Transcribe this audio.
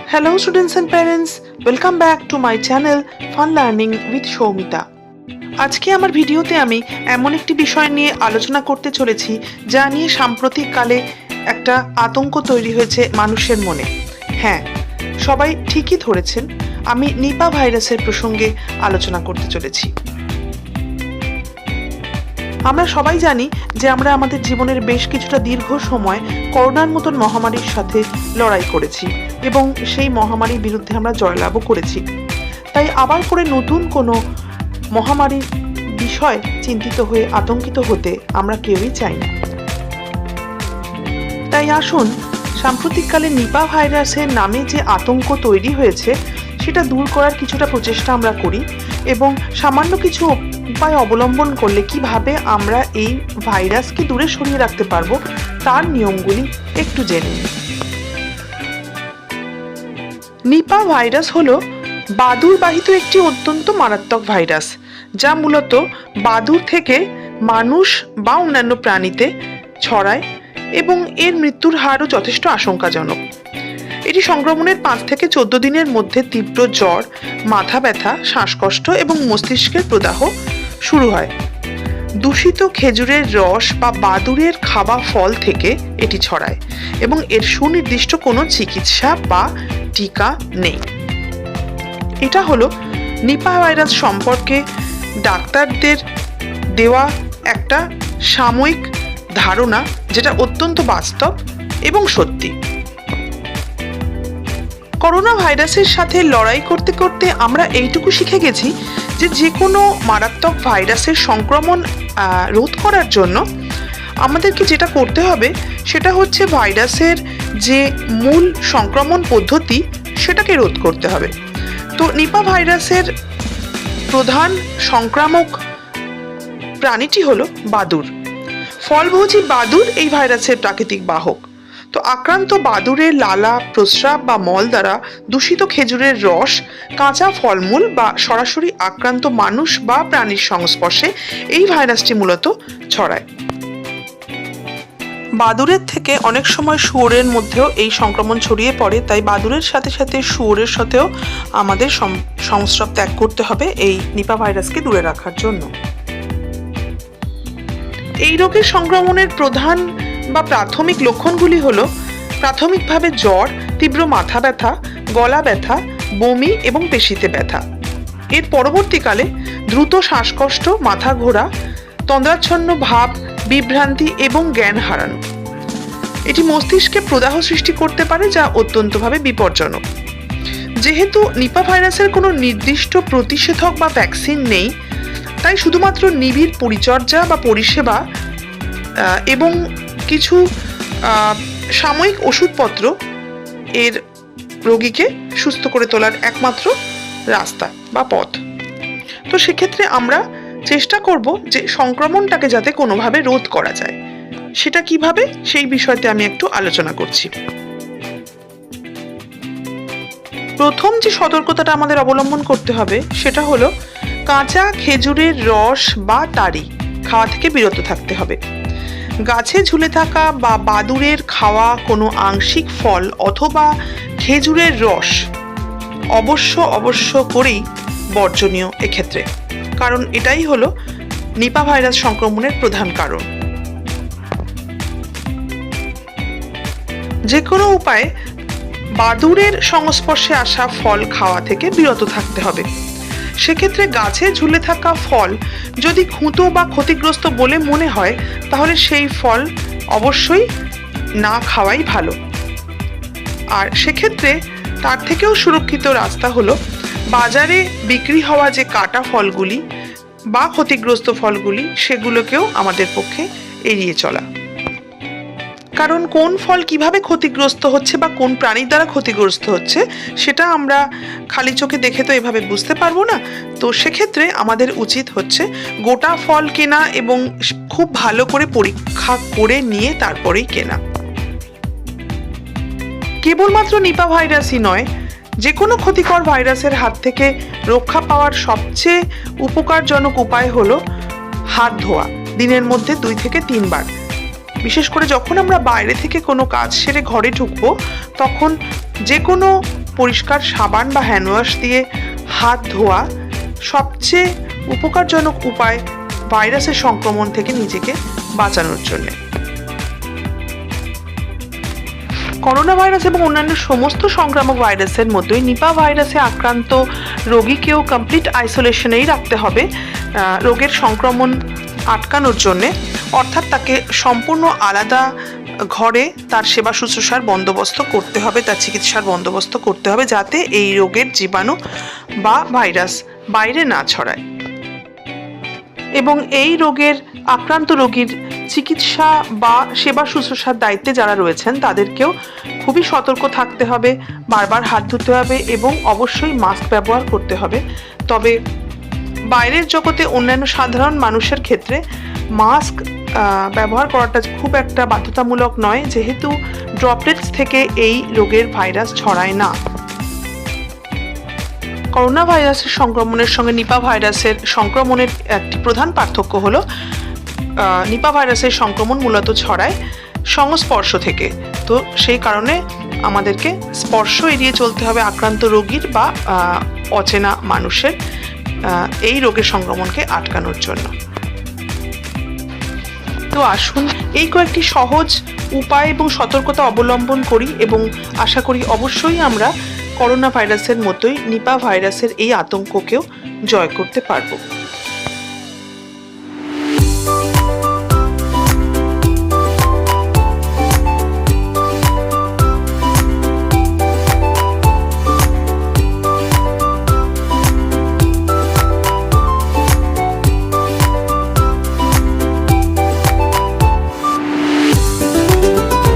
Hello students and parents, welcome back to my channel Fun Learning with Shomita. আজকে আমার ভিডিওতে আমি এমন একটি বিষয় নিয়ে আলোচনা করতে চলেছি যা নিয়ে সাম্প্রতিক কালে একটা আতঙ্ক তৈরি হয়েছে মানুষের মনে। হ্যাঁ, সবাই ঠিকই ধরেছেন, আমি নিপা ভাইরাসের প্রসঙ্গে আলোচনা করতে চলেছি। আমরা সবাই জানি যে আমরা আমাদের জীবনের বেশ কিছুটা দীর্ঘ সময় করোনার মতন মহামারীর সাথে লড়াই করেছি এবং সেই মহামারীর বিরুদ্ধে আমরা জয়লাভও করেছি। তাই আবার করে নতুন কোনো মহামারীর বিষয় চিন্তিত হয়ে আতঙ্কিত হতে আমরা কেউই চাই না। তাই আসুন সাম্প্রতিককালে নিপা ভাইরাসের নামে যে আতঙ্ক তৈরি হয়েছে সেটা দূর করার কিছুটা প্রচেষ্টা আমরা করি এবং সামান্য কিছু উপায় অবলম্বন করলে কিভাবে আমরা এই ভাইরাসকে দূরে সরিয়ে রাখতে পারবো তার নিয়মগুলি একটু জেনে নিই। নিপা ভাইরাস হলো বাদুর বাহিত একটি অত্যন্ত মারাত্মক ভাইরাস, যা মূলত বাদুর থেকে মানুষ বা অন্যান্য প্রাণীতে ছড়ায় এবং এর মৃত্যুর হারও যথেষ্ট আশঙ্কাজনক। এটি সংক্রমণের 5 থেকে 14 দিনের মধ্যে তীব্র জ্বর, মাথা ব্যথা, শ্বাসকষ্ট এবং মস্তিষ্কের প্রদাহ শুরু হয়। দূষিত খেজুরের রস বা বাদুড়ের খাওয়া ফল থেকে এটি ছড়ায় এবং এর সুনির্দিষ্ট কোনো চিকিৎসা বা টিকা নেই। এটা হলো নিপা ভাইরাস সম্পর্কে ডাক্তারদের দেওয়া একটা সাময়িক ধারণা, যেটা অত্যন্ত বাস্তব এবং সত্যি। করোনা ভাইরাসের সাথে লড়াই করতে করতে আমরা এইটুকু শিখে গেছি যে কোনো মারাত্মক ভাইরাসের সংক্রমণ রোধ করার জন্য আমাদেরকে যেটা করতে হবে সেটা হচ্ছে ভাইরাসের যে মূল সংক্রমণ পদ্ধতি সেটাকে রোধ করতে হবে। তো নিপা ভাইরাসের প্রধান সংক্রামক প্রাণীটি হলো বাদুড়। ফলভোজী বাদুড় এই ভাইরাসের প্রাকৃতিক বাহক। তো আক্রান্ত বাদুড়ের লালা, প্রস্রাব বা মল দ্বারা দূষিত খেজুরের রস, কাঁচা ফলমূল বা সরাসরি আক্রান্ত মানুষ বা প্রাণীর সংস্পর্শে এই ভাইরাসটি মূলত ছড়ায়। বাদুড়ের থেকে অনেক সময় শুয়োরের মধ্যেও এই সংক্রমণ ছড়িয়ে পড়ে, তাই বাদুড়ের সাথে সাথে শুয়োরের সাথেও আমাদের সংস্রব ত্যাগ করতে হবে এই নিপা ভাইরাসকে দূরে রাখার জন্য। এই রোগের সংক্রমণের প্রধান বা প্রাথমিক লক্ষণগুলি হলো প্রাথমিকভাবে জ্বর, তীব্র মাথা ব্যথা, গলা ব্যথা, বমি এবং পেশিতে ব্যথা। এর পরবর্তীকালে দ্রুত শ্বাসকষ্ট, মাথা ঘোরা, তন্দ্রাচ্ছন্ন ভাব, বিভ্রান্তি এবং জ্ঞান হারানো। এটি মস্তিষ্কে প্রদাহ সৃষ্টি করতে পারে, যা অত্যন্তভাবে বিপজ্জনক। যেহেতু নিপা ভাইরাসের কোনো নির্দিষ্ট প্রতিষেধক বা ভ্যাকসিন নেই, তাই শুধুমাত্র নিবিড় পরিচর্যা বা পরিষেবা এবং কিছু সাময়িক ওষুধপত্র এর রোগীকে সুস্থ করে তোলার একমাত্র রাস্তা বা পথ। তো সেক্ষেত্রে আমরা চেষ্টা করব যে সংক্রমণটাকে যাতে কোনোভাবে রোধ করা যায়। সেটা কিভাবে, সেই বিষয়তে আমি একটু আলোচনা করছি। প্রথম যে সতর্কতাটা আমাদের অবলম্বন করতে হবে সেটা হলো কাঁচা খেজুরের রস বা তাড়ি খাওয়া থেকে বিরত থাকতে হবে। গাছে ঝুলে থাকা বা বাদুড়ের খাওয়া কোনো আংশিক ফল অথবা খেজুরের রস অবশ্য করেই বর্জনীয় এক্ষেত্রে, কারণ এটাই হলো নিপা ভাইরাস সংক্রমণের প্রধান কারণ। যে কোনো উপায়ে বাদুড়ের সংস্পর্শে আসা ফল খাওয়া থেকে বিরত থাকতে হবে। সেক্ষেত্রে গাছে ঝুলে থাকা ফল যদি খুঁতো বা ক্ষতিগ্রস্ত বলে মনে হয় তাহলে সেই ফল অবশ্যই না খাওয়াই ভালো। আর সেক্ষেত্রে তার থেকেও সুরক্ষিত রাস্তা হলো বাজারে বিক্রি হওয়া যে কাটা ফলগুলি বা ক্ষতিগ্রস্ত ফলগুলি সেগুলোকেও আমাদের পক্ষে এড়িয়ে চলা। কারণ কোন ফল কিভাবে ক্ষতিগ্রস্ত হচ্ছে বা কোন প্রাণীর দ্বারা ক্ষতিগ্রস্ত হচ্ছে সেটা আমরা খালি চোখে দেখে তো এভাবে বুঝতে পারবো না। তো সেক্ষেত্রে আমাদের উচিত হচ্ছে গোটা ফল কেনা এবং খুব ভালো করে পরীক্ষা করে নিয়ে তারপরেই কেনা। কেবলমাত্র নিপা ভাইরাসই নয়, যে কোনো ক্ষতিকর ভাইরাসের হাত থেকে রক্ষা পাওয়ার সবচেয়ে উপকারজনক উপায় হলো হাত ধোয়া, দিনের মধ্যে 2 থেকে 3 বার। বিশেষ করে যখন আমরা বাইরে থেকে কোনো কাজ সেরে ঘরে ঢুকবো তখন যে কোনো পরিষ্কার সাবান বা হ্যান্ডওয়াশ দিয়ে হাত ধোয়া সবচেয়ে উপকারজনক উপায় ভাইরাসের সংক্রমণ থেকে নিজেকে বাঁচানোর জন্য। করোনা ভাইরাস এবং অন্যান্য সমস্ত সংক্রামক ভাইরাসের মতোই নিপা ভাইরাসে আক্রান্ত রোগীকেও কমপ্লিট আইসোলেশনেই রাখতে হবে রোগের সংক্রমণ আটকানোর জন্যে, অর্থাৎ তাকে সম্পূর্ণ আলাদা ঘরে তার সেবা শুশ্রূষার বন্দোবস্ত করতে হবে, তার চিকিৎসার বন্দোবস্ত করতে হবে, যাতে এই রোগের জীবাণু বা ভাইরাস বাইরে না ছড়ায়। এবং এই রোগের আক্রান্ত রোগীর চিকিৎসা বা সেবা শুশ্রূষার দায়িত্বে যারা রয়েছেন তাদেরকেও খুবই সতর্ক থাকতে হবে, বারবার হাত ধুতে হবে এবং অবশ্যই মাস্ক ব্যবহার করতে হবে। তবে বাইরের জগতে অন্যান্য সাধারণ মানুষের ক্ষেত্রে মাস্ক ব্যবহার করাটা খুব একটা বাধ্যতামূলক নয়, যেহেতু ড্রপলেটস থেকে এই রোগের ভাইরাস ছড়ায় না। করোনা ভাইরাসের সংক্রমণের সঙ্গে নিপা ভাইরাসের সংক্রমণের একটি প্রধান পার্থক্য হলো নিপা ভাইরাসের সংক্রমণ মূলত ছড়ায় সংস্পর্শ থেকে। তো সেই কারণে আমাদেরকে স্পর্শ এড়িয়ে চলতে হবে আক্রান্ত রোগীর বা অচেনা মানুষের এই রোগের সংক্রমণকে আটকানোর জন্য। তো আসুন এই কয়েকটি সহজ উপায় এবং সতর্কতা অবলম্বন করি এবং আশা করি অবশ্যই আমরা করোনা ভাইরাসের মতোই নিপা ভাইরাসের এই আতঙ্ককেও জয় করতে পারবো।